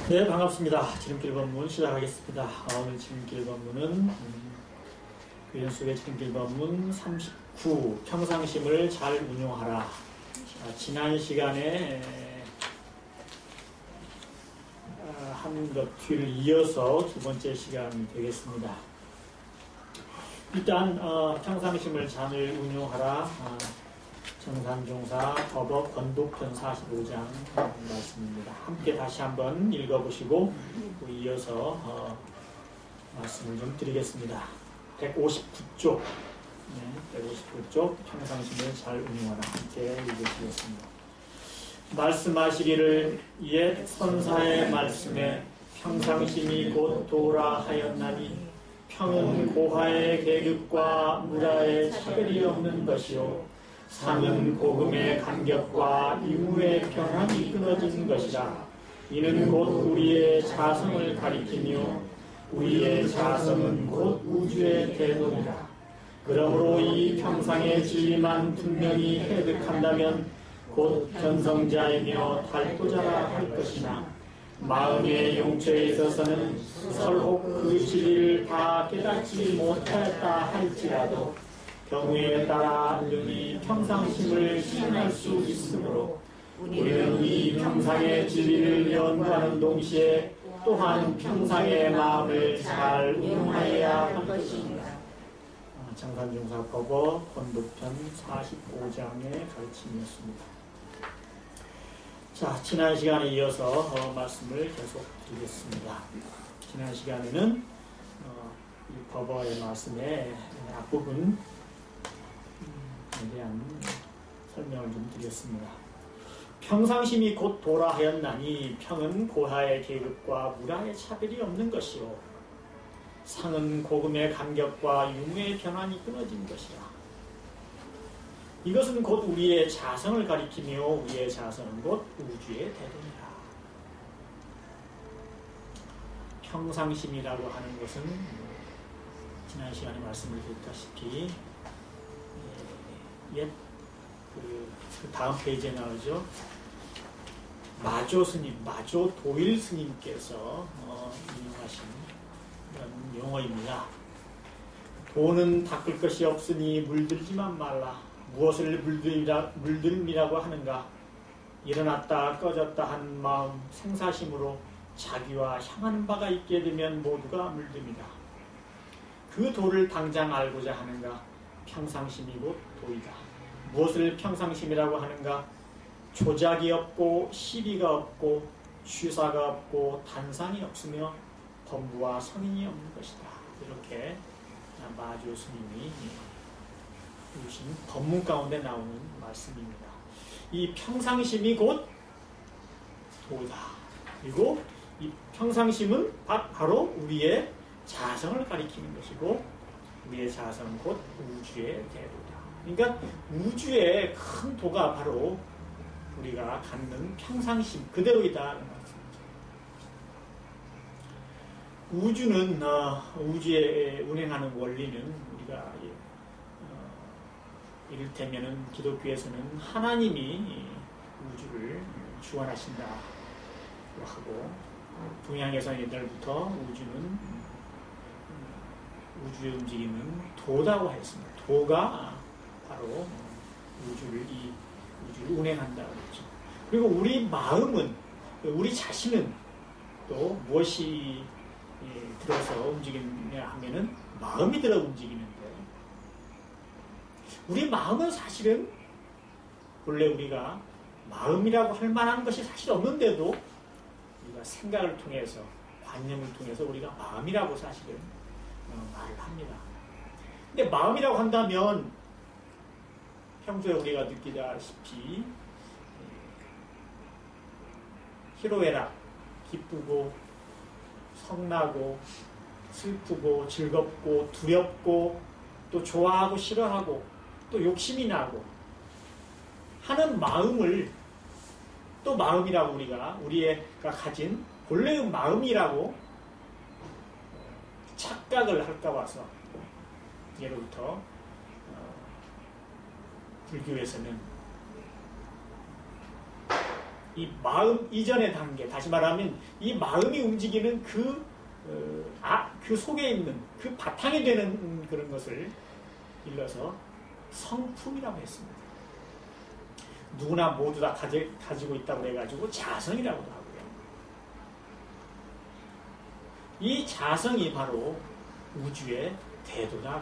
네, 반갑습니다. 지름길 본문 시작하겠습니다. 오늘 지름길 본문은 교연 속의 지름길 본문 39 평상심을 잘 운용하라. 지난 시간에 한 것 뒤를 이어서 두 번째 시간이 되겠습니다. 일단 평상심을 잘 운용하라. 정산종사 법어 권독편 45장 말씀입니다. 함께 다시 한번 읽어보시고 이어서 말씀을 좀 드리겠습니다. 159쪽 159쪽 평상심을 잘 운용하라. 함께 읽으시겠습니다. 말씀하시기를 옛 선사의 말씀에 평상심이 곧 도라 하였나니 평은 고하의 계급과 무라의 차별이 없는 것이요 상은 복음의 간격과 유무의 평안이 끊어진 것이라. 이는 곧 우리의 자성을 가리키며 우리의 자성은 곧 우주의 대도이라. 그러므로 이 평상의 진리만 분명히 해득한다면 곧 견성자이며 달도자라 할 것이나 마음의 용처에 있어서는 설혹 그 진리를 다 깨닫지 못하였다 할지라도 경우에 따라 능히 평상심을 실현할 수 있으므로 우리는 이 평상의 진리를 연구하는 동시에 또한 평상의 마음을 잘 운용하여야 할 것입니다. 정산종사법어 권독편 45장의 가르침이었습니다. 자, 지난 시간에 이어서 말씀을 계속 드리겠습니다. 지난 시간에는 이 법어의 말씀의 앞부분에 대한 설명을 좀 드렸습니다. 평상심이 곧 도라 하였나니 평은 고하의 계급과 무라의 차별이 없는 것이요 상은 고금의 간격과 유무의 변환이 끊어진 것이라. 이것은 곧 우리의 자성을 가리키며 우리의 자성은 곧 우주의 대도이라. 평상심이라고 하는 것은 지난 시간에 말씀을 드렸다시피 그 다음 페이지에 나오죠. 마조 스님, 마조 도일 스님께서 인용하신 그런 용어입니다. 도는 닦을 것이 없으니 물들지만 말라. 무엇을 물들미라고 하는가? 일어났다 꺼졌다 한 마음 생사심으로 자기와 향하는 바가 있게 되면 모두가 물듭니다. 그 도를 당장 알고자 하는가? 평상심이 곧 도이다. 무엇을 평상심이라고 하는가? 조작이 없고 시비가 없고 취사가 없고 단상이 없으며 범부와 선인이 없는 것이다. 이렇게 마조 스님이 주신 법문 가운데 나오는 말씀입니다. 이 평상심이 곧 도다. 그리고 이 평상심은 바로 우리의 자성을 가리키는 것이고 우리의 자성은 곧 우주의 대도다. 그러니까 우주의 큰 도가 바로 우리가 갖는 평상심 그대로이다는 말씀이죠. 우주는 우주에 운행하는 원리는 우리가 이를테면은 기독교에서는 하나님이 우주를 주관하신다고 하고 동양에서는 옛날부터 우주의 움직임은 도다고 했습니다. 도가 바로 우주를 운행한다고 했죠. 그리고 우리 마음은 우리 자신은 또 무엇이 들어서 움직이느냐 하면은 마음이 들어 움직이는데 우리 마음은 사실은 본래 우리가 마음이라고 할 만한 것이 사실 없는데도 우리가 생각을 통해서 관념을 통해서 우리가 마음이라고 사실은 말을 합니다. 근데 마음이라고 한다면 평소에 우리가 느끼다시피 희로애락, 기쁘고 성나고 슬프고 즐겁고 두렵고 또 좋아하고 싫어하고 또 욕심이 나고 하는 마음을 또 마음이라고 우리가 가진 본래의 마음이라고 착각을 할까 봐서 예로부터 불교에서는 이 마음 이전의 단계, 다시 말하면 이 마음이 움직이는 그 속에 있는 그 바탕이 되는 그런 것을 일러서 성품이라고 했습니다. 누구나 모두 다 가지고 있다고 해가지고 자성이라고도 하고요. 이 자성이 바로 우주의 대도다.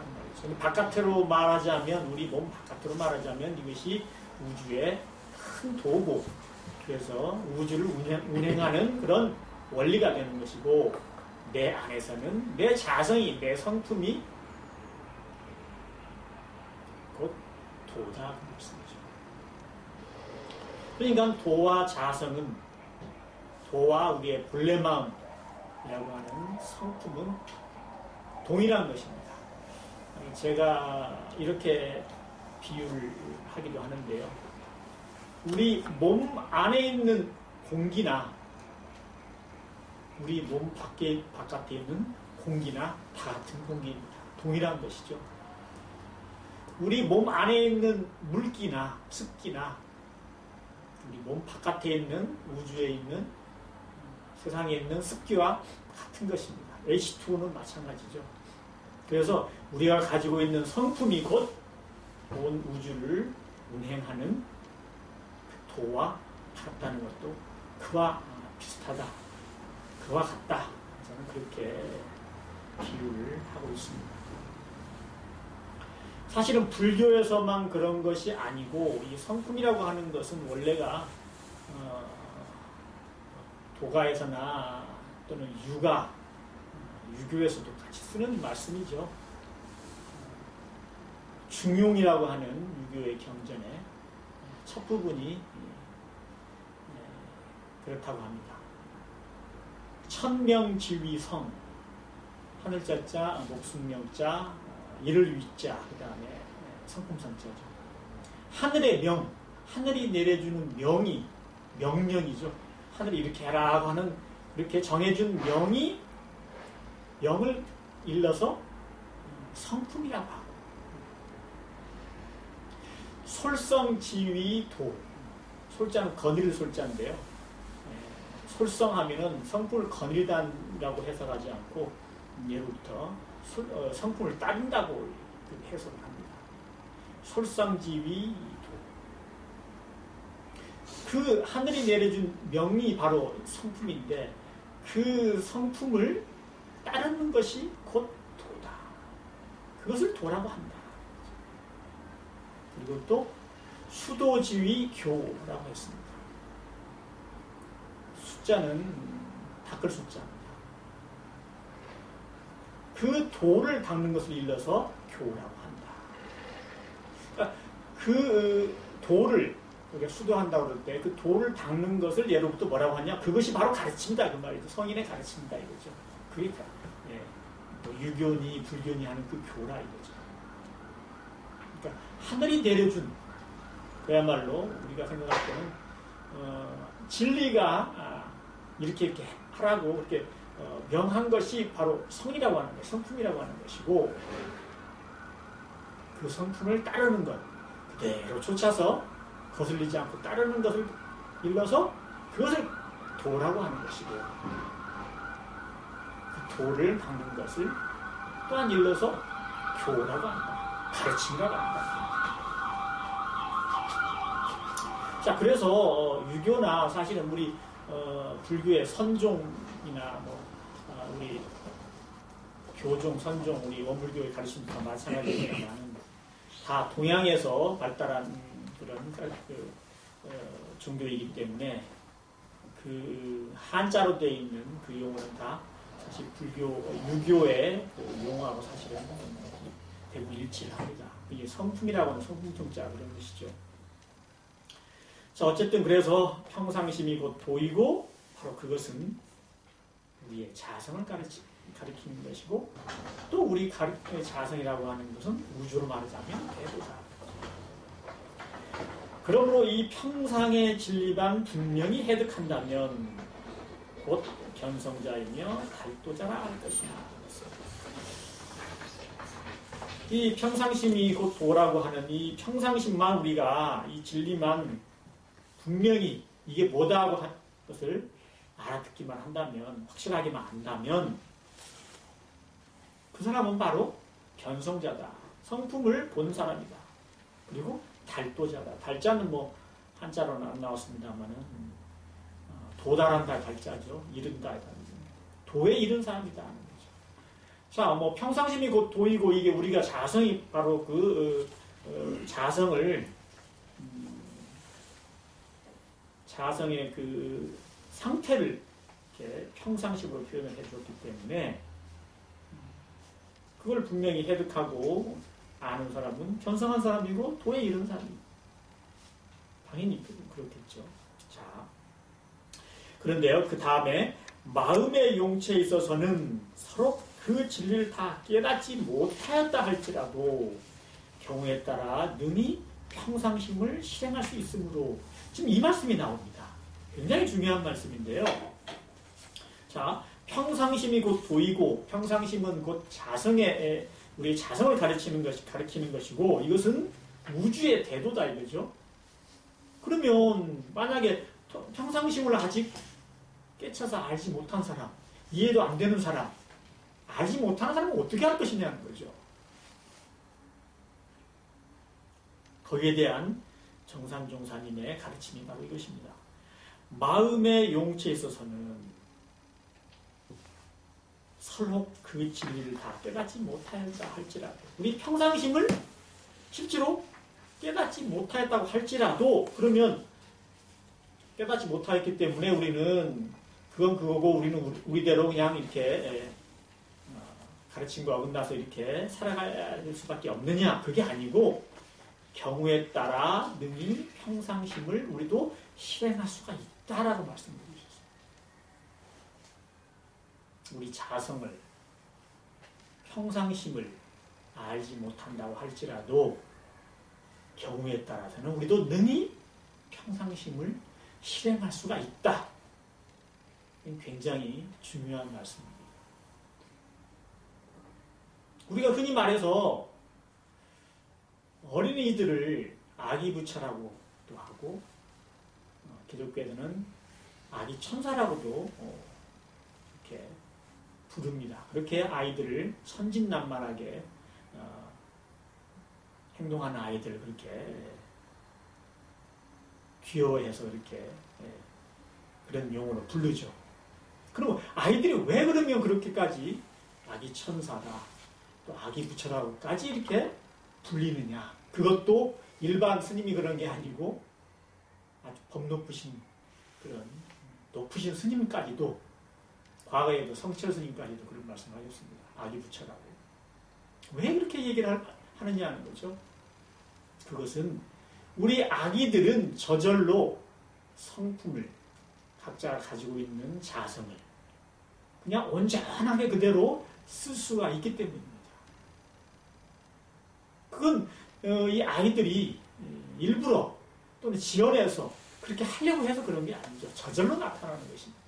바깥으로 말하자면, 우리 몸 바깥으로 말하자면 이것이 우주의 큰 도고, 그래서 우주를 운행하는 그런 원리가 되는 것이고, 내 안에서는 내 자성이, 내 성품이 곧 도다. 그러니까 도와 자성은, 도와 우리의 본래 마음이라고 하는 성품은 동일한 것입니다. 제가 이렇게 비유를 하기도 하는데요. 우리 몸 안에 있는 공기나 우리 몸 바깥에 있는 공기나 다 같은 공기입니다. 동일한 것이죠. 우리 몸 안에 있는 물기나 습기나 우리 몸 바깥에 있는, 우주에 있는, 세상에 있는 습기와 같은 것입니다. H2O는 마찬가지죠. 그래서 우리가 가지고 있는 성품이 곧 온 우주를 운행하는 그 도와 같다는 것도 그와 비슷하다, 그와 같다. 저는 그렇게 비유를 하고 있습니다. 사실은 불교에서만 그런 것이 아니고, 이 성품이라고 하는 것은 원래가 도가에서나 또는 유교에서도 같이 쓰는 말씀이죠. 중용이라고 하는 유교의 경전의 첫 부분이 그렇다고 합니다. 천명지위성, 하늘자자, 목숨명자, 이를 위자, 그 다음에 성품성자죠. 하늘의 명, 하늘이 내려주는 명이 명령이죠. 하늘이 이렇게 해라고 하는, 이렇게 정해준 명을 일러서 성품이라고 하고, 솔성지위도, 솔자는 거느릴 솔자인데요. 솔성하면은 성품을 거느리다라고 해석하지 않고, 예로부터 성품을 따른다고 해석을 합니다. 솔성지위도. 그 하늘이 내려준 명이 바로 성품인데, 그 성품을 따르는 것이 곧 도다. 그것을 도라고 한다. 그리고 또 수도지위교라고 했습니다. 숫자는 닦을 숫자입니다. 그 도를 닦는 것을 일러서 교라고 한다. 그러니까 그 도를, 우리가 수도한다고 그럴 때 그 도를 닦는 것을 예로부터 뭐라고 하냐? 그것이 바로 가르침이다. 그 말이죠. 성인의 가르침이다 이거죠. 그러니까 뭐 유교니 불교니 하는 그 교라 이거죠. 그러니까 하늘이 내려준, 그야말로 우리가 생각할 때는 진리가 이렇게 하라고 이렇게 명한 것이 바로 성이라고 하는 것, 성품이라고 하는 것이고, 그 성품을 따르는 것, 그대로 쫓아서 거슬리지 않고 따르는 것을 일러서 그것을 도라고 하는 것이고, 그 도를 닦는 것을 또한 일러서 교라고 한다. 가르침이라고 한다. 자, 그래서 유교나 사실은 우리 불교의 선종이나 우리 교종, 선종, 우리 원불교의 가르침과 마찬가지입니다만, 다 동양에서 발달한 그런 종교이기 때문에 그 한자로 되어 있는 그 용어는 다 사실 유교의 그 용어하고 사실은 대부분 일치를 합니다. 이게 성품이라고 하는 성품통자 그런 것이죠. 자, 어쨌든 그래서 평상심이 곧 도이고, 바로 그것은 우리의 자성을 가리키는 것이고, 또 우리 자성이라고 하는 것은 우주로 말하자면 대도다. 그러므로 이 평상의 진리만 분명히 해득한다면 곧 견성자이며 달도자라 할 것이나. 이 평상심이 곧 도라고 하는 이 평상심만, 우리가 이 진리만 분명히 이게 뭐다 하고 한 것을 알아듣기만 한다면, 확실하게만 안다면 그 사람은 바로 견성자다. 성품을 본 사람이다. 그리고 달도자다. 달자는 뭐 한자로는 안 나왔습니다만은 도달한다 달자죠. 이른다. 도에 이른 사람이다 하는 거죠. 자, 뭐 평상심이 곧 도이고 이게 우리가 자성이 바로 자성의 그 상태를 이렇게 평상식으로 표현을 해줬기 때문에 그걸 분명히 해득하고 아는 사람은 견성한 사람이고 도에 이른 사람이고 당연히 그렇겠죠. 자, 그런데요, 그 다음에 마음의 용체에 있어서는 서로 그 진리를 다 깨닫지 못하였다 할지라도 경우에 따라 능히 평상심을 실행할 수 있으므로 지금 이 말씀이 나옵니다. 굉장히 중요한 말씀인데요. 자, 평상심이 곧 도이고 평상심은 곧 자성의 우리 자성을 가르치는 것이고 이것은 우주의 대도다 이거죠. 그러면 만약에 평상심을 아직 깨쳐서 알지 못한 사람, 이해도 안 되는 사람, 알지 못하는 사람은 어떻게 할 것이냐는 거죠. 거기에 대한 정산종사님의 가르침이 바로 이것입니다. 마음의 용체에 있어서는 설혹 그 진리를 다 깨닫지 못하였다 할지라도 우리 평상심을 실제로 깨닫지 못하였다고 할지라도 그러면 깨닫지 못하였기 때문에 우리는 그건 그거고 우리는 우리대로 그냥 이렇게 가르침과 어긋나서 이렇게 살아갈 수밖에 없느냐 그게 아니고 경우에 따라 능히 평상심을 우리도 실행할 수가 있다라고 말씀드리셨어요. 우리 자성을 평상심을 알지 못한다고 할지라도 경우에 따라서는 우리도 능히 평상심을 실행할 수가 있다. 굉장히 중요한 말씀입니다. 우리가 흔히 말해서 어린이들을 아기부처라고도 하고 기독교에서는 아기 천사라고도 이렇게 부릅니다. 그렇게 아이들을 천진난만하게 행동하는 아이들을 그렇게 귀여워해서 이렇게 그런 용어로 부르죠. 그럼 아이들이 왜 그러면 그렇게까지 아기 천사다, 또 아기 부처라고까지 이렇게 불리느냐? 그것도 일반 스님이 그런 게 아니고 아주 법 높으신 그런 높으신 스님까지도 과거에도 성철 스님까지도 그런 말씀하셨습니다. 아기 부처라고. 왜 그렇게 얘기를 하느냐는 거죠. 그것은 우리 아기들은 저절로 성품을 각자가 가지고 있는 자성을 그냥 온전하게 그대로 쓸 수가 있기 때문입니다. 그건 이 아이들이 일부러 또는 지어내서 그렇게 하려고 해서 그런 게 아니죠. 저절로 나타나는 것입니다.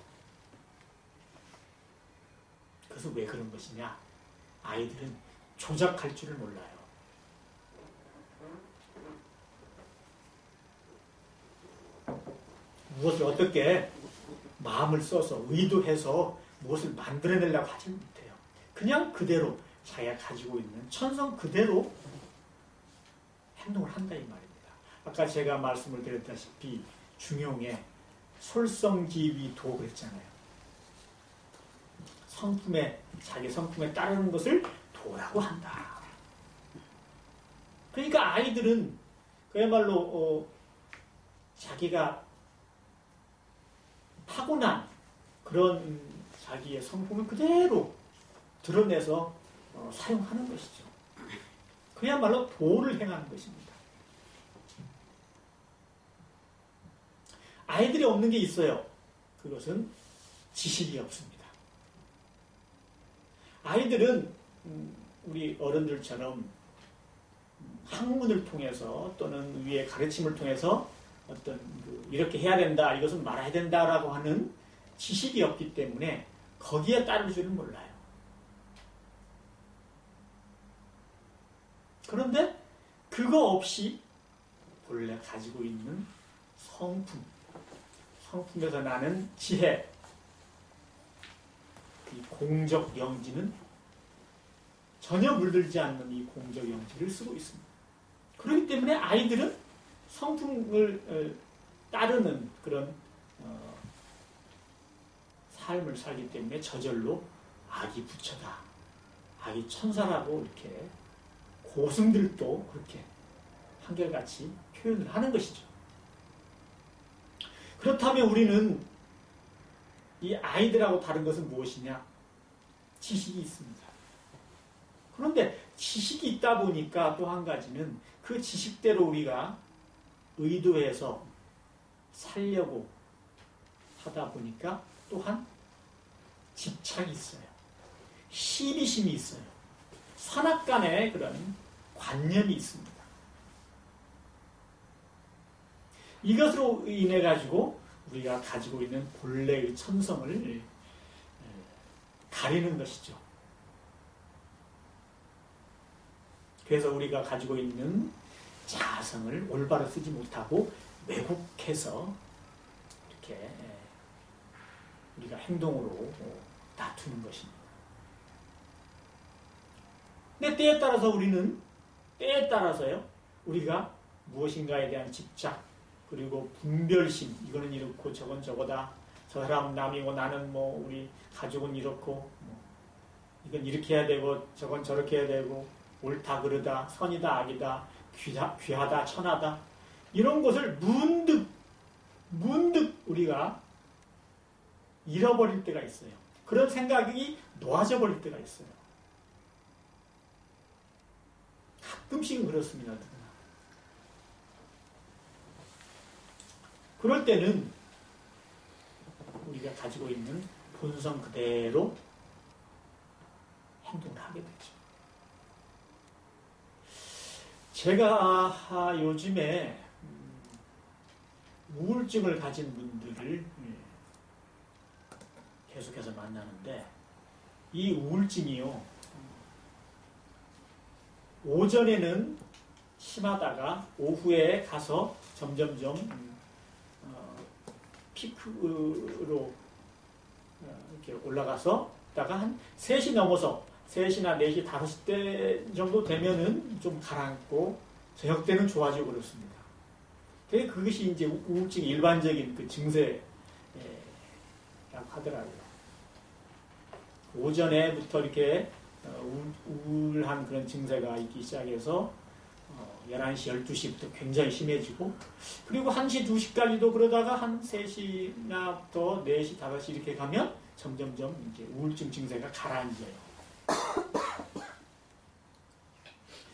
그래서 왜 그런 것이냐? 아이들은 조작할 줄을 몰라요. 무엇을 어떻게 마음을 써서 의도해서 무엇을 만들어내려고 하지 못해요. 그냥 그대로 자기가 가지고 있는 천성 그대로 행동을 한다 이 말입니다. 아까 제가 말씀을 드렸다시피 중용에 솔성지위도 그랬잖아요. 자기 성품에 따르는 것을 도라고 한다. 그러니까 아이들은 그야말로 자기가 타고난 그런 자기의 성품을 그대로 드러내서 사용하는 것이죠. 그야말로 도를 행하는 것입니다. 아이들이 없는 게 있어요. 그것은 지식이 없습니다. 아이들은 우리 어른들처럼 학문을 통해서 또는 위의 가르침을 통해서 어떤 이렇게 해야 된다, 이것은 말아야 된다라고 하는 지식이 없기 때문에 거기에 따를 줄은 몰라요. 그런데 그거 없이 본래 가지고 있는 성품, 성품에서 나는 지혜, 이 공적 영지는 전혀 물들지 않는 이 공적 영지를 쓰고 있습니다. 그렇기 때문에 아이들은 성품을 따르는 그런 삶을 살기 때문에 저절로 아기 부처다, 아기 천사라고 이렇게 고승들도 그렇게 한결같이 표현을 하는 것이죠. 그렇다면 우리는 이 아이들하고 다른 것은 무엇이냐? 지식이 있습니다. 그런데 지식이 있다 보니까 또 한 가지는 그 지식대로 우리가 의도해서 살려고 하다 보니까 또한 집착이 있어요. 시비심이 있어요. 선악간의 그런 관념이 있습니다. 이것으로 인해 가지고 우리가 가지고 있는 본래의 천성을 가리는 것이죠. 그래서 우리가 가지고 있는 자성을 올바로 쓰지 못하고 왜곡해서 이렇게 우리가 행동으로 다투는 것입니다. 근데 때에 따라서 우리는 때에 따라서요, 우리가 무엇인가에 대한 집착, 그리고 분별심, 이거는 이렇고 저건 저거다, 저 사람은 남이고 나는 뭐 우리 가족은 이렇고 이건 이렇게 해야 되고 저건 저렇게 해야 되고 옳다 그르다, 선이다 악이다, 귀하다 천하다, 이런 것을 문득 우리가 잃어버릴 때가 있어요. 그런 생각이 놓아져 버릴 때가 있어요. 가끔씩은 그렇습니다. 그럴 때는 우리가 가지고 있는 본성 그대로 행동을 하게 되죠. 제가 요즘에 우울증을 가진 분들을 계속해서 만나는데, 이 우울증이요, 오전에는 심하다가 오후에 가서 점점점 피크로 이렇게 올라가서 다가 한 3시 넘어서 3시나 4시, 5시 때 정도 되면은 좀 가라앉고 저녁 때는 좋아지고 그렇습니다. 그것이 이제 우울증 일반적인 그 증세라고 하더라고요. 오전에부터 이렇게 우울한 그런 증세가 있기 시작해서 11시, 12시부터 굉장히 심해지고, 그리고 1시, 2시까지도 그러다가 한 3시나부터 4시, 5시 이렇게 가면 점점점 이제 우울증 증세가 가라앉아요.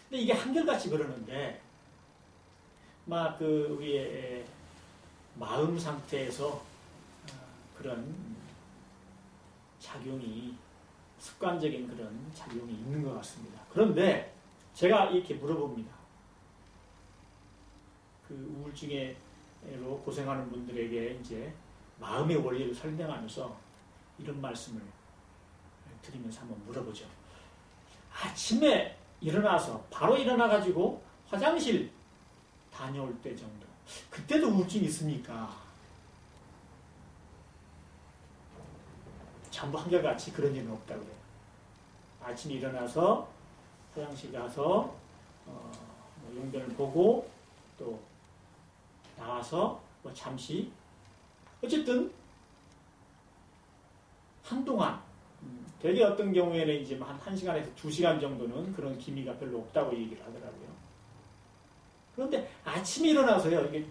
근데 이게 한결같이 그러는데, 막 우리의 마음 상태에서 그런 작용이, 습관적인 그런 작용이 있는 것 같습니다. 그런데 제가 이렇게 물어봅니다. 그 우울증으로 고생하는 분들에게 이제 마음의 원리를 설명하면서 이런 말씀을 드리면서 한번 물어보죠. 아침에 일어나서 바로 일어나가지고 화장실 다녀올 때 정도, 그때도 우울증이 있습니까? 전부 한결같이 그런 일은 없다고 해요. 아침에 일어나서 화장실 가서 용변을 보고 또 나와서 잠시, 어쨌든 한동안, 되게 어떤 경우에는 이제 한 1시간에서 2시간 정도는 그런 기미가 별로 없다고 얘기를 하더라고요. 그런데 아침에 일어나서요, 이게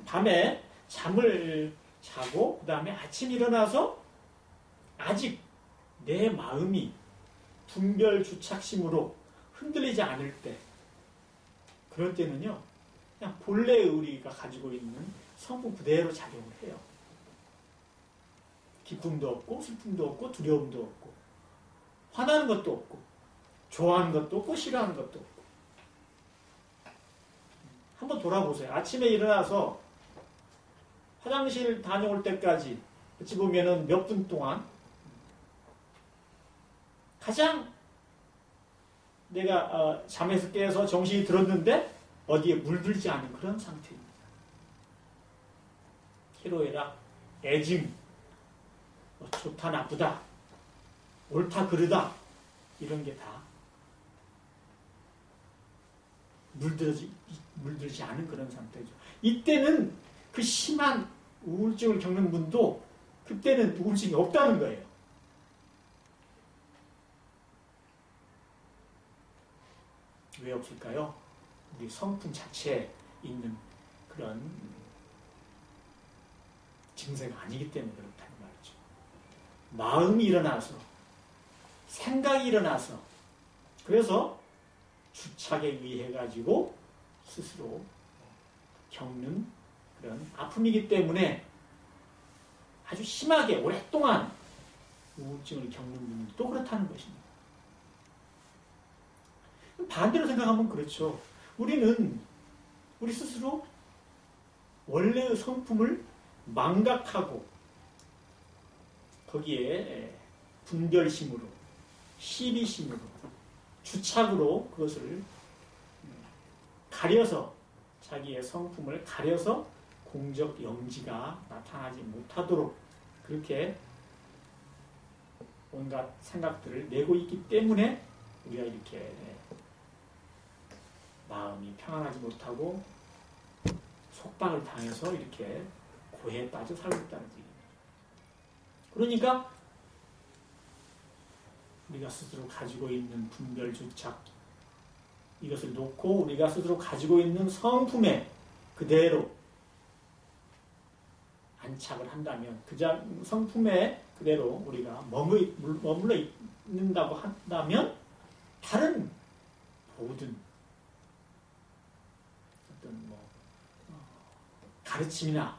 밤에 잠을 자고 그 다음에 아침에 일어나서 아직 내 마음이 분별 주착심으로 흔들리지 않을 때, 그럴 때는요, 그냥 본래의 우리가 가지고 있는 성품 그대로 작용을 해요. 기쁨도 없고 슬픔도 없고 두려움도 없고 화나는 것도 없고 좋아하는 것도 없고 싫어하는 것도 없고. 한번 돌아보세요. 아침에 일어나서 화장실 다녀올 때까지 어찌 보면은 몇 분 동안 가장 내가 잠에서 깨서 정신이 들었는데 어디에 물들지 않은 그런 상태입니다. 희로애락, 애증, 뭐 좋다 나쁘다, 옳다 그르다 이런 게 다 물들지 않은 그런 상태죠. 이때는 그 심한 우울증을 겪는 분도 그때는 우울증이 없다는 거예요. 왜 없을까요? 우리 성품 자체에 있는 그런 증세가 아니기 때문에 그렇다는 말이죠. 마음이 일어나서 생각이 일어나서 그래서 주착에 의해 가지고 스스로 겪는 그런 아픔이기 때문에 아주 심하게 오랫동안 우울증을 겪는 분들도 그렇다는 것입니다. 반대로 생각하면 그렇죠. 우리는 우리 스스로 원래의 성품을 망각하고 거기에 분별심으로 시비심으로 주착으로 그것을 가려서 자기의 성품을 가려서 공적 영지가 나타나지 못하도록 그렇게 온갖 생각들을 내고 있기 때문에 우리가 이렇게 마음이 평안하지 못하고 속박을 당해서 이렇게 고해에 빠져 살고 있다는 얘기입니다. 그러니까 우리가 스스로 가지고 있는 분별주착 이것을 놓고 우리가 스스로 가지고 있는 성품에 그대로 안착을 한다면 그 성품에 그대로 우리가 머물러 있는다고 한다면 다른 모든 어떤 가르침이나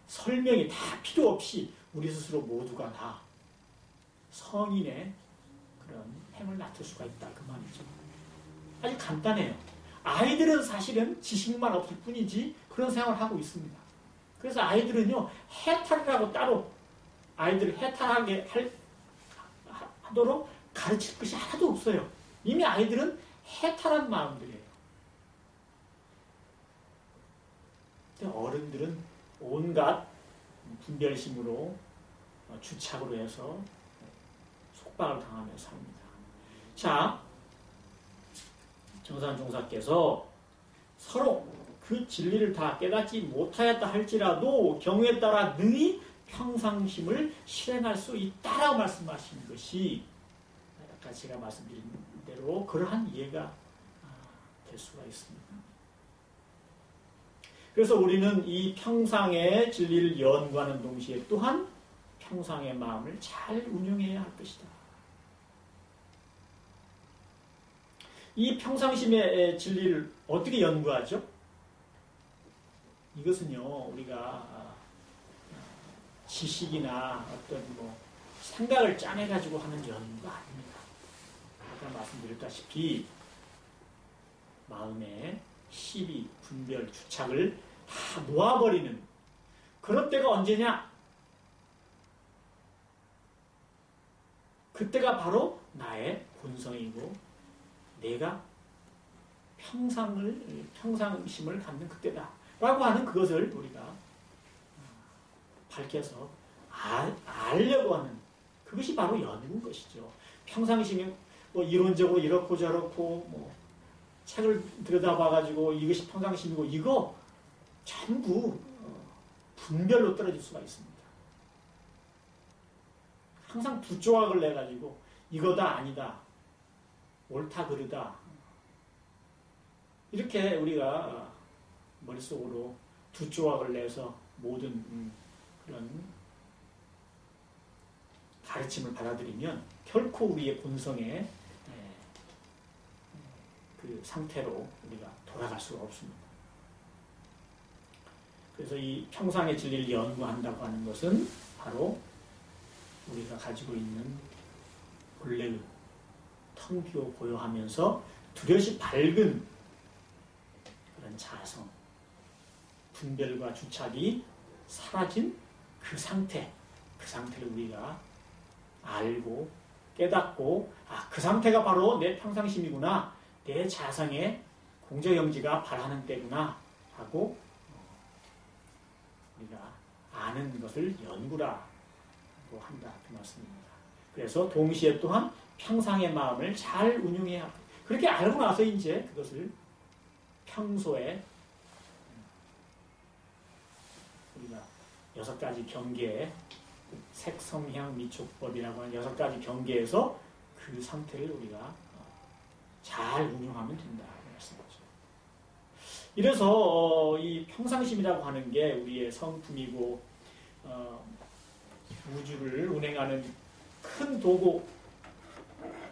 설명이 다 필요 없이 우리 스스로 모두가 다 성인의 그런 행을 맡을 수가 있다 그 말이죠. 아주 간단해요. 아이들은 사실은 지식만 없을 뿐이지 그런 생활을 하고 있습니다. 그래서 아이들은요 해탈이라고 따로 아이들을 해탈하게 하도록 가르칠 것이 하나도 없어요. 이미 아이들은 해탈한 마음들이에요. 근데 어른들은 온갖 분별심으로 주착으로 해서 속박을 당하며 삽니다. 자, 정산종사께서 서로 그 진리를 다 깨닫지 못하였다 할지라도 경우에 따라 능히 평상심을 실행할 수 있다라고 말씀하신 것이 아까 제가 말씀드린 대로 그러한 이해가 될 수가 있습니다. 그래서 우리는 이 평상의 진리를 연구하는 동시에 또한 평상의 마음을 잘 운용해야 할 것이다. 이 평상심의 진리를 어떻게 연구하죠? 이것은요, 우리가 지식이나 어떤 생각을 짜내가지고 하는 연구가 아닙니다. 아까 말씀드렸다시피 마음의 시비, 분별, 주착을 다 놓아버리는 그런 때가 언제냐? 그때가 바로 나의 본성이고 내가 평상심을 갖는 그때다. 라고 하는 그것을 우리가 밝혀서 알려고 하는 그것이 바로 연구인 것이죠. 평상심이 이론적으로 이렇고 저렇고 책을 들여다봐가지고 이것이 평상심이고 이거 전부 분별로 떨어질 수가 있습니다. 항상 두 조각을 내가지고 이거다 아니다 옳다 그르다 이렇게 우리가 머릿속으로 두 조각을 내서 모든 그런 가르침을 받아들이면 결코 우리의 본성의 그 상태로 우리가 돌아갈 수가 없습니다. 그래서 이 평상의 진리를 연구한다고 하는 것은 바로 우리가 가지고 있는 본래의 텅 비고 고요하면서 두려시 밝은 그런 자성, 분별과 주착이 사라진 그 상태를 우리가 알고 깨닫고 그 상태가 바로 내 평상심이구나, 내 자성의 공적영지가 발하는 때구나 하고 우리가 아는 것을 연구라고 한다. 그 말씀입니다. 그래서 동시에 또한 평상의 마음을 잘 운용해야 합니다. 그렇게 알고 나서 이제 그것을 평소에 우리가 6가지 경계에 색성향 미촉법이라고 하는 6가지 경계에서 그 상태를 우리가 잘 운용하면 된다. 말씀이죠. 이래서 이 평상심이라고 하는 게 우리의 성품이고 우주를 운행하는 큰 도구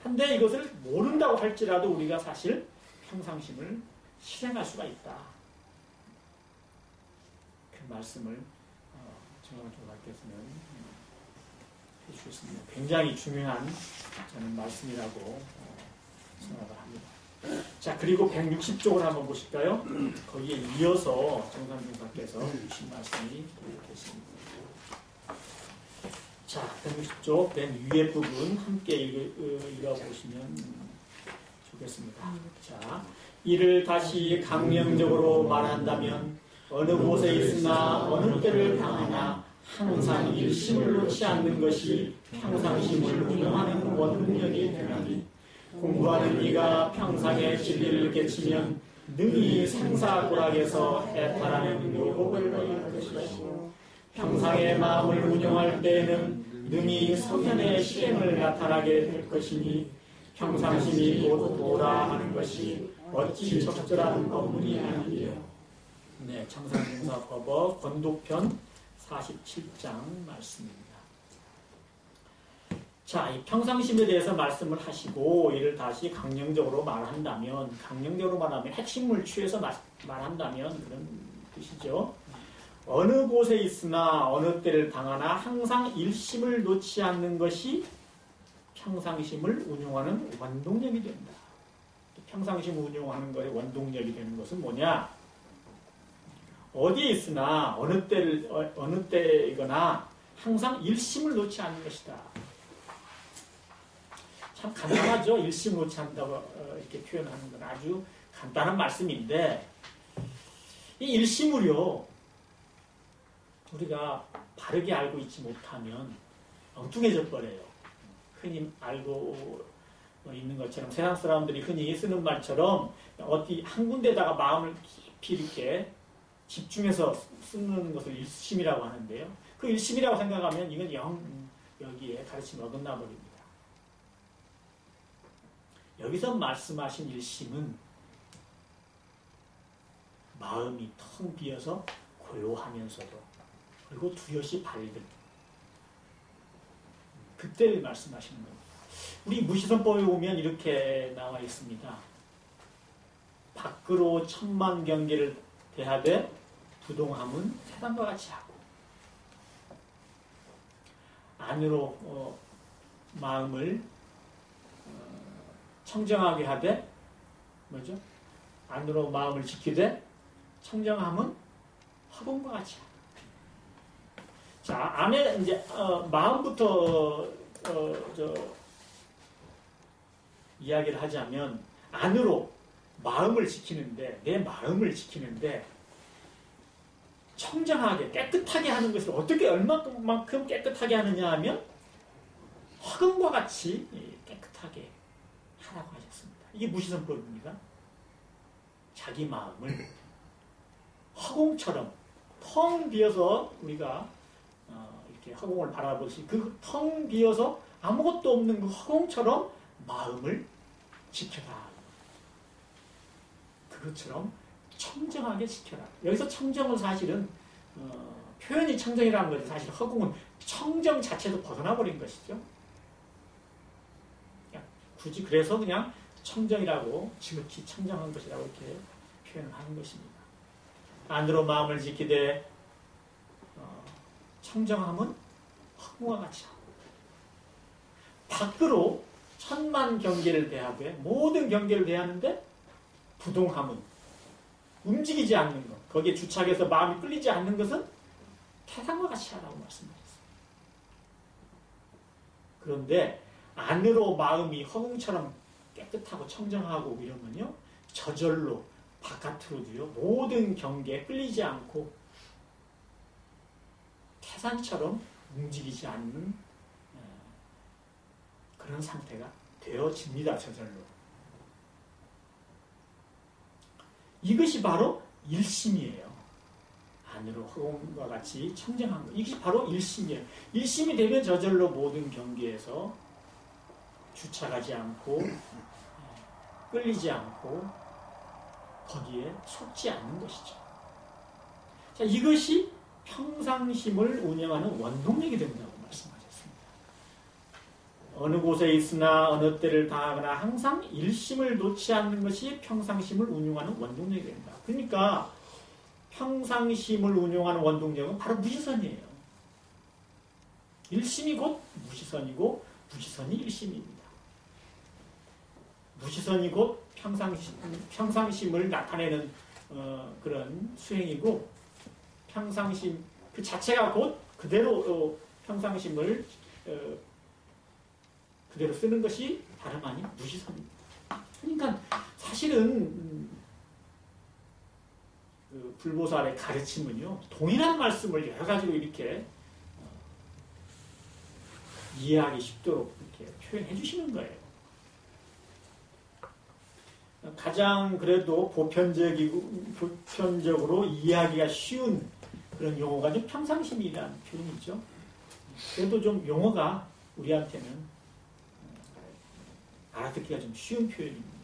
한데 이것을 모른다고 할지라도 우리가 사실 평상심을 실행할 수가 있다. 그 말씀을 정말 교사께서는 해주셨습니다. 굉장히 중요한 저는 말씀이라고 생각을 합니다. 자, 그리고 160쪽을 한번 보실까요? 거기에 이어서 정상교사께서 주신 말씀이 계십니다. 자, 160쪽 맨 위에 부분 함께 읽어보시면 좋겠습니다. 자, 이를 다시 강령적으로 말한다면 어느 곳에 있으나 어느 때를 당하나 항상 일심을 놓지 않는 것이 평상심을 운영하는 원동력이 되나니 공부하는 이가 평상의 진리를 깨치면 능히 생사고락에서 해탈하는 묘복을 얻을 것이고 평상의 마음을 운영할 때에는 능히 성현의 실행을 나타나게 될 것이니 평상심이 곧 도라 하는 것이 어찌 적절한 법문이 아니에요. 네, 청산공사법어 권독편 47장 말씀입니다. 자, 이 평상심에 대해서 말씀을 하시고 이를 다시 강령적으로 말한다면 핵심을 취해서 말한다면 그런 뜻이죠. 어느 곳에 있으나 어느 때를 당하나 항상 일심을 놓지 않는 것이 평상심을 운용하는 원동력이 된다. 평상심을 운용하는 것의 원동력이 되는 것은 뭐냐? 어디에 있으나 어느 때이거나 항상 일심을 놓지 않는 것이다. 참 간단하죠. 일심을 놓지 않는다고 이렇게 표현하는 건 아주 간단한 말씀인데 이 일심을요 우리가 바르게 알고 있지 못하면 엉뚱해져 버려요. 흔히 알고 있는 것처럼 세상 사람들이 흔히 쓰는 말처럼 어디 한 군데다가 마음을 깊이 이렇게 집중해서 쓰는 것을 일심이라고 하는데요. 그 일심이라고 생각하면 이건 여기에 가르침을 어긋나 버립니다. 여기서 말씀하신 일심은 마음이 텅 비어서 고요하면서도 그리고 두려시 밝은 그때를 말씀하시는 겁니다. 우리 무시선법에 보면 이렇게 나와 있습니다. 밖으로 천만 경계를 대하되 부동함은 태단과 같이 하고 안으로 마음을 청정하게 하되 뭐죠? 안으로 마음을 지키되 청정함은 화공과 같이 하고. 자, 안에 이제 마음부터 이야기를 하자면 안으로 마음을 지키는데 내 마음을 지키는데 청정하게 깨끗하게 하는 것을 어떻게 얼마만큼 깨끗하게 하느냐 하면 화금과 같이 깨끗하게 하라고 하셨습니다. 이게 무시선법입니다. 자기 마음을 화공처럼 텅 비어서 우리가 이렇게 화공을 바라보시 그 텅 비어서 아무것도 없는 그 화공처럼 마음을 지켜라. 그것처럼 청정하게 지켜라. 여기서 청정은 사실은 표현이 청정이라는 거지 사실 허공은 청정 자체도 벗어나 버린 것이죠. 굳이 그래서 그냥 청정이라고 지극히 청정한 것이라고 이렇게 표현을 하는 것입니다. 안으로 마음을 지키되 청정함은 허공과 같이 하고 밖으로 천만 경계를 대하되 모든 경계를 대하는데 부동함은 움직이지 않는 것 거기에 주착해서 마음이 끌리지 않는 것은 태산과 같이 하라고 말씀하셨어요. 그런데 안으로 마음이 허공처럼 깨끗하고 청정하고 이러면요 저절로 바깥으로도요 모든 경계에 끌리지 않고 태산처럼 움직이지 않는 그런 상태가 되어집니다. 저절로. 이것이 바로 일심이에요. 안으로 허공과 같이 청정한 것. 이것이 바로 일심이에요. 일심이 되면 저절로 모든 경계에서 주착하지 않고 끌리지 않고 거기에 속지 않는 것이죠. 자, 이것이 평상심을 운영하는 원동력이 된다고 말씀하셨습니다. 어느 곳에 있으나 어느 때를 당하거나 항상 일심을 놓지 않는 것이 평상심을 운용하는 원동력이 된다. 그러니까 평상심을 운용하는 원동력은 바로 무지선이에요. 일심이 곧 무지선이고 무지선이 일심입니다. 무지선이 곧 평상심을 나타내는 그런 수행이고 평상심 그 자체가 곧 그대로 평상심을 그대로 쓰는 것이 다름 아닌 무지선입니다. 그러니까 사실은 그 불보살의 가르침은요, 동일한 말씀을 여러 가지로 이렇게 이해하기 쉽도록 이렇게 표현해 주시는 거예요. 가장 그래도 보편적으로 이해하기가 쉬운 그런 용어가 좀 평상심이라는 표현이죠. 그래도 좀 용어가 우리한테는 알아듣기가 좀 쉬운 표현입니다.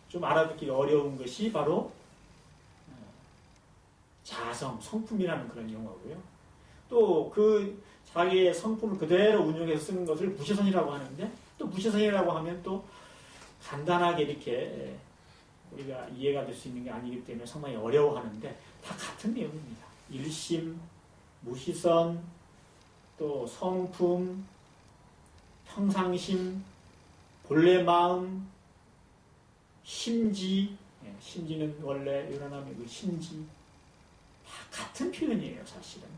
좀 알아듣기가 어려운 것이 바로 자성, 성품이라는 그런 용어고요. 또 그 자기의 성품을 그대로 운용해서 쓰는 것을 무시선이라고 하는데, 또 무시선이라고 하면 또 간단하게 이렇게 우리가 이해가 될 수 있는 게 아니기 때문에 상당히 어려워하는데 다 같은 내용입니다. 일심, 무시선, 또 성품, 평상심, 본래 마음, 심지, 심지는 원래 유난함의 그 심지, 다 같은 표현이에요. 사실은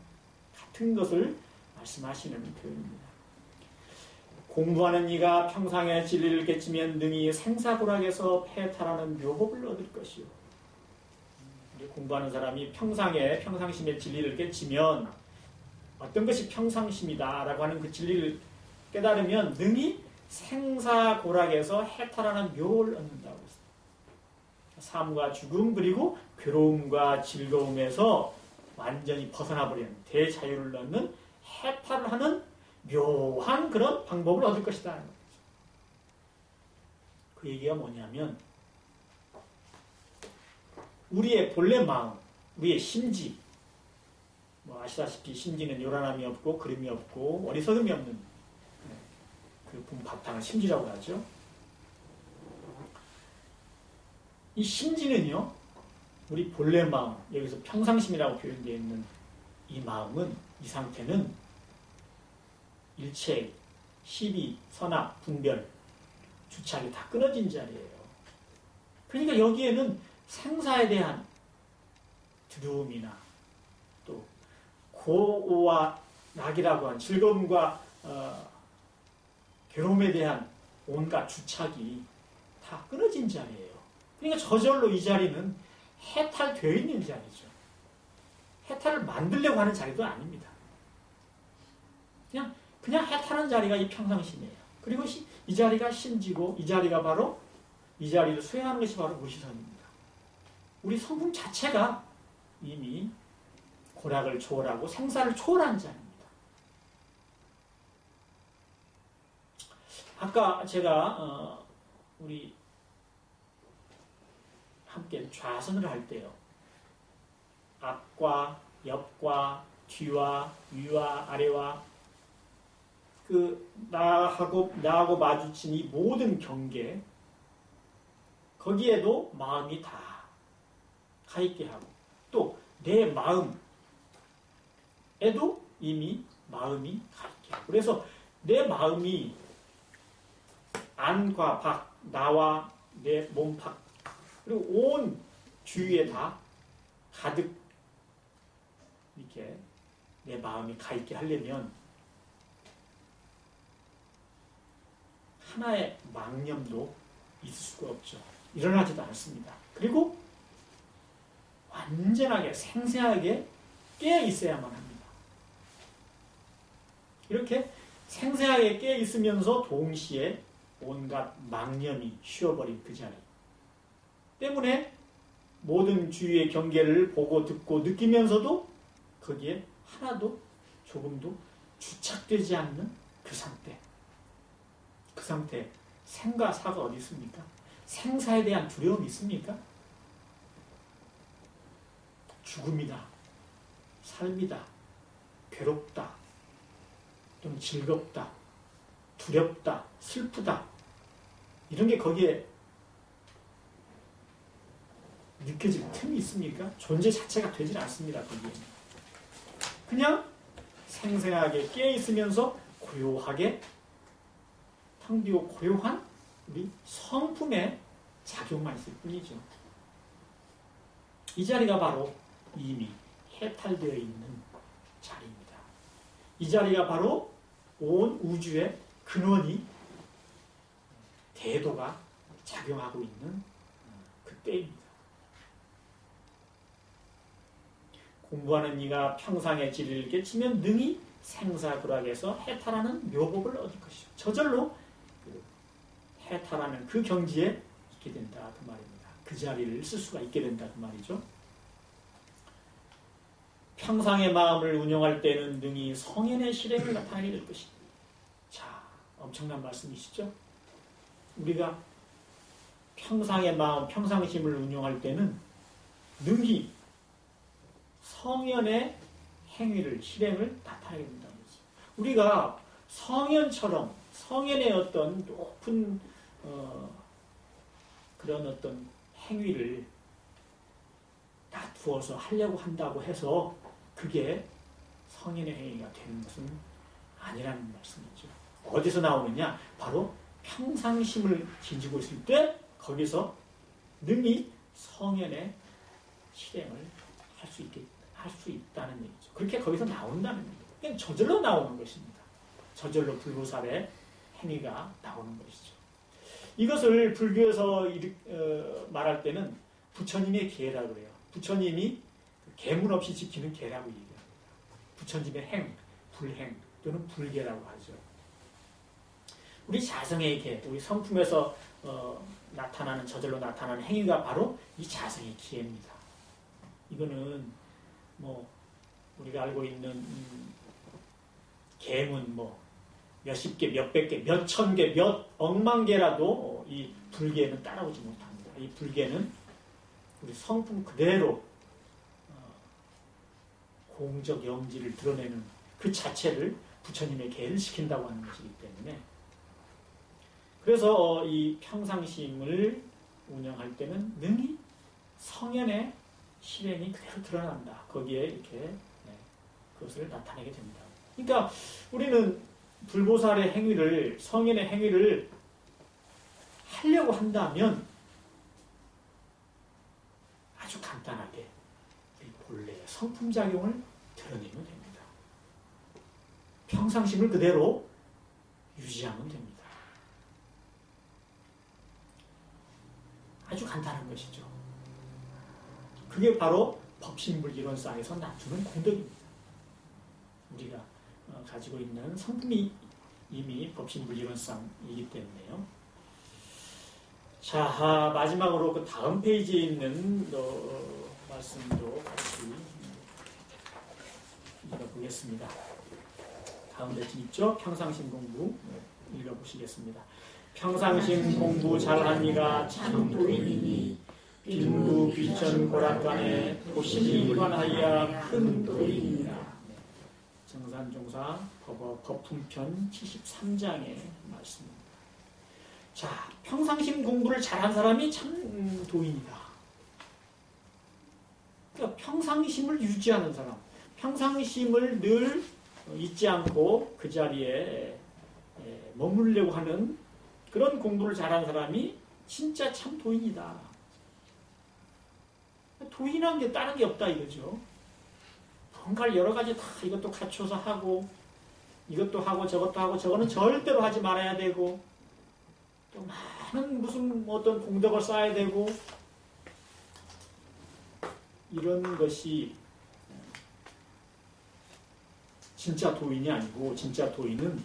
같은 것을 말씀하시는 표현입니다. 공부하는 이가 평상의 진리를 깨치면 능히 생사고락에서 폐탈하는 묘법을 얻을 것이요. 공부하는 사람이 평상심의 진리를 깨치면 어떤 것이 평상심이다라고 하는 그 진리를 깨달으면 능히 생사고락에서 해탈하는 묘를 얻는다고 했습니다. 삶과 죽음 그리고 괴로움과 즐거움에서 완전히 벗어나버리는 대자유를 얻는 해탈을 하는 묘한 그런 방법을 얻을 것이다. 그 얘기가 뭐냐면 우리의 본래 마음, 우리의 심지, 뭐 아시다시피 심지는 요란함이 없고 그림이 없고 어리석음이 없는 그 바탕을 심지라고 하죠. 이 심지는요, 우리 본래 마음, 여기서 평상심이라고 표현되어 있는 이 마음은, 이 상태는 일체, 시비, 선악, 분별, 주착이 다 끊어진 자리예요. 그러니까 여기에는 생사에 대한 두려움이나 또 고와 낙이라고 한 즐거움과 괴로움에 대한 온갖 주착이 다 끊어진 자리예요. 그러니까 저절로 이 자리는 해탈되어 있는 자리죠. 해탈을 만들려고 하는 자리도 아닙니다. 그냥 해탈한 자리가 이 평상심이에요. 그리고 이 자리가 심지고 이 자리가 바로 이 자리를 수행하는 것이 바로 무시선입니다. 우리 성품 자체가 이미 고락을 초월하고 생사를 초월한 자입니다. 아까 제가 우리 함께 좌선을 할 때요. 앞과 옆과 뒤와 위와 아래와 그 나하고 마주친 이 모든 경계 거기에도 마음이 다 가있게 하고 또 내 마음에도 이미 마음이 가있게 하고 그래서 내 마음이 안과 밖 나와 내 몸 밖 그리고 온 주위에 다 가득 이렇게 내 마음이 가있게 하려면 하나의 망념도 있을 수가 없죠. 일어나지도 않습니다. 그리고 완전하게 생생하게 깨어 있어야만 합니다. 이렇게 생생하게 깨어 있으면서 동시에 온갖 망념이 쉬어버린 그 자리 때문에 모든 주위의 경계를 보고 듣고 느끼면서도 거기에 하나도 조금도 주착되지 않는 그 상태. 그 상태. 생과 사가 어디 있습니까? 생사에 대한 두려움이 있습니까? 죽음이다. 삶이다. 괴롭다. 또는 즐겁다. 두렵다. 슬프다. 이런 게 거기에 느껴질 틈이 있습니까? 존재 자체가 되질 않습니다. 거기에. 그냥 생생하게 깨어있으면서 고요하게 텅 비고 고요한 우리 성품의 작용만 있을 뿐이죠. 이 자리가 바로 이미 해탈되어 있는 자리입니다. 이 자리가 바로 온 우주의 근원이 대도가 작용하고 있는 그때입니다. 공부하는 이가 평상의 진리를 깨치면 능히 생사불락에서 해탈하는 묘법을 얻을 것이죠. 저절로 해탈하는 그 경지에 있게 된다 그 말입니다. 그 자리를 쓸 수가 있게 된다 그 말이죠. 평상의 마음을 운용할 때는 능히 성현의 실행을 나타내게 될 것입니다. 자, 엄청난 말씀이시죠? 우리가 평상의 마음, 평상심을 운용할 때는 능히 성현의 행위를, 실행을 나타내게 된다는 거죠. 우리가 성현처럼, 성현의 어떤 높은, 그런 어떤 행위를 놔두어서 하려고 한다고 해서 그게 성현의 행위가 되는 것은 아니라는 말씀이죠. 어디서 나오느냐? 바로 평상심을 지니고 있을 때 거기서 능히 성현의 실행을 할 수 있다는 얘기죠. 그렇게 거기서 나온다는 얘기죠. 그냥 저절로 나오는 것입니다. 저절로 불보살의 행위가 나오는 것이죠. 이것을 불교에서 말할 때는 부처님의 계라고 해요. 부처님이 계문 없이 지키는 계라고 얘기합니다. 부처님의 행, 불행 또는 불계라고 하죠. 우리 자성의 계, 우리 성품에서 나타나는, 저절로 나타나는 행위가 바로 이 자성의 기회입니다. 이거는 우리가 알고 있는 계문 몇십 개, 몇백 개, 몇천 개, 몇 억만 개라도 이 불계는 따라오지 못합니다. 이 불계는 우리 성품 그대로 공적 영지를 드러내는 그 자체를 부처님의 계를 시킨다고 하는 것이기 때문에 그래서 이 평상심을 운영할 때는 능히 성현의 실행이 그대로 드러난다. 거기에 이렇게 그것을 나타내게 됩니다. 그러니까 우리는 불보살의 행위를, 성현의 행위를 하려고 한다면 아주 간단하게 우리 본래의 성품작용을 드러내면 됩니다. 평상심을 그대로 유지하면 됩니다. 아주 간단한 것이죠. 그게 바로 법신불이론상에서 낮추는 공덕입니다. 우리가 가지고 있는 성품이 이미 법신불이론상이기 때문에요. 자, 마지막으로 그 다음 페이지에 있는 말씀도 같이 읽어보겠습니다. 다음 대신 있죠? 평상심 공부 읽어보시겠습니다. 평상심 공부 잘한 이가 참 도인이니 빈부 귀천 고락간에 도심이 관하여 큰 도인이라. 정산종사 법품편 73장의 말씀입니다. 자, 평상심 공부를 잘한 사람이 참 도인이다. 그러니까 평상심을 유지하는 사람, 평상심을 늘 잊지 않고 그 자리에 머물려고 하는 그런 공부를 잘한 사람이 진짜 참 도인이다. 도인한 게 다른 게 없다 이거죠. 뭔가를 여러 가지 다 이것도 갖춰서 하고 이것도 하고 저것도 하고 저거는 절대로 하지 말아야 되고 또 많은 무슨 어떤 공덕을 쌓아야 되고 이런 것이 진짜 도인이 아니고 진짜 도인은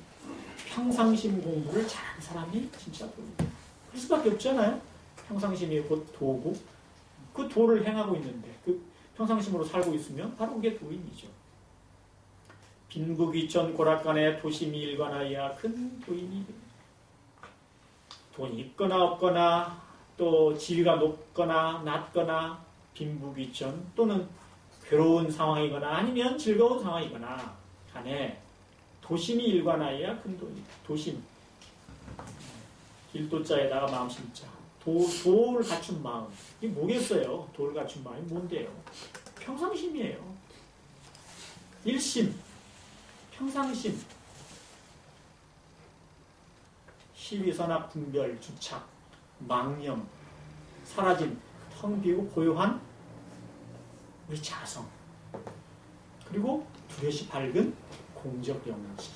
평상심 공부를 잘하는 사람이 진짜 도인이에요. 그럴 수밖에 없잖아요. 평상심이 곧 도고 그 도를 행하고 있는데 그 평상심으로 살고 있으면 바로 그게 도인이죠. 빈부귀천 고락간에 도심이 일관하여야 큰 도인이 됩니다. 돈이 있거나 없거나 또 지위가 높거나 낮거나 빈부귀천 또는 괴로운 상황이거나 아니면 즐거운 상황이거나 간에 도심이 일관하여야 큰 도인. 도심. 길도자에다가 마음 심자. 도를 갖춘 마음. 이게 뭐겠어요? 도를 갖춘 마음이 뭔데요? 평상심이에요. 일심. 평상심. 시비선악 분별 주착 망념 사라진 텅 비고 고요한 우리 자성 그리고 두려시 밝은 공적 영지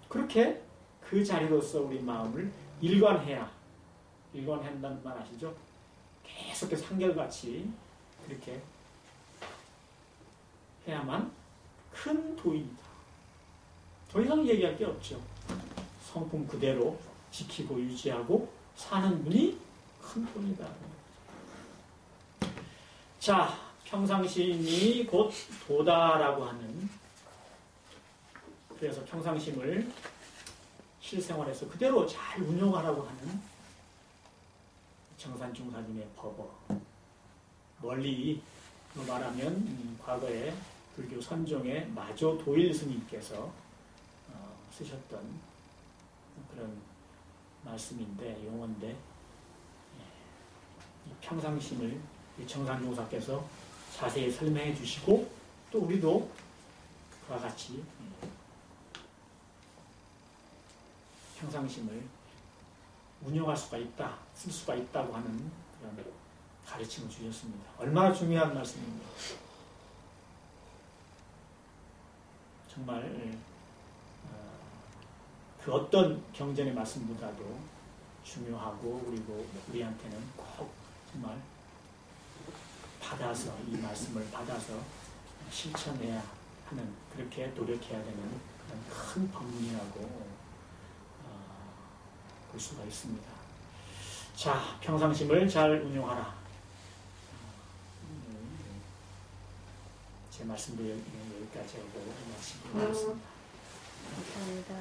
그렇게 그 자리로서 우리 마음을 일관한다는 말 아시죠? 계속해서 한결같이 그렇게 해야만 큰 도인이다. 더 이상 얘기할 게 없죠. 성품 그대로 지키고 유지하고 사는 분이 큰 도인이다. 자, 평상심이 곧 도다라고 하는 그래서 평상심을 실생활에서 그대로 잘 운용하라고 하는 정산중사님의 법어 멀리 말하면 과거에 불교 선종의 마조 도일 스님께서 쓰셨던 그런 말씀인데 용어인데 이 평상심을 정산종사께서 자세히 설명해 주시고 또 우리도 그와 같이 평상심을 운영할 수가 있다, 쓸 수가 있다고 하는 그런 가르침을 주셨습니다. 얼마나 중요한 말씀입니다. 정말 그 어떤 경전의 말씀보다도 중요하고 그리고 우리한테는 꼭 정말 받아서 이 말씀을 받아서 실천해야 하는 그렇게 노력해야 되는 그런 큰 법문이라고 볼 수가 있습니다. 자, 평상심을 잘 운용하라. 제 말씀도 여기까지 하고 마치도록 하겠습니다. 감사합니다.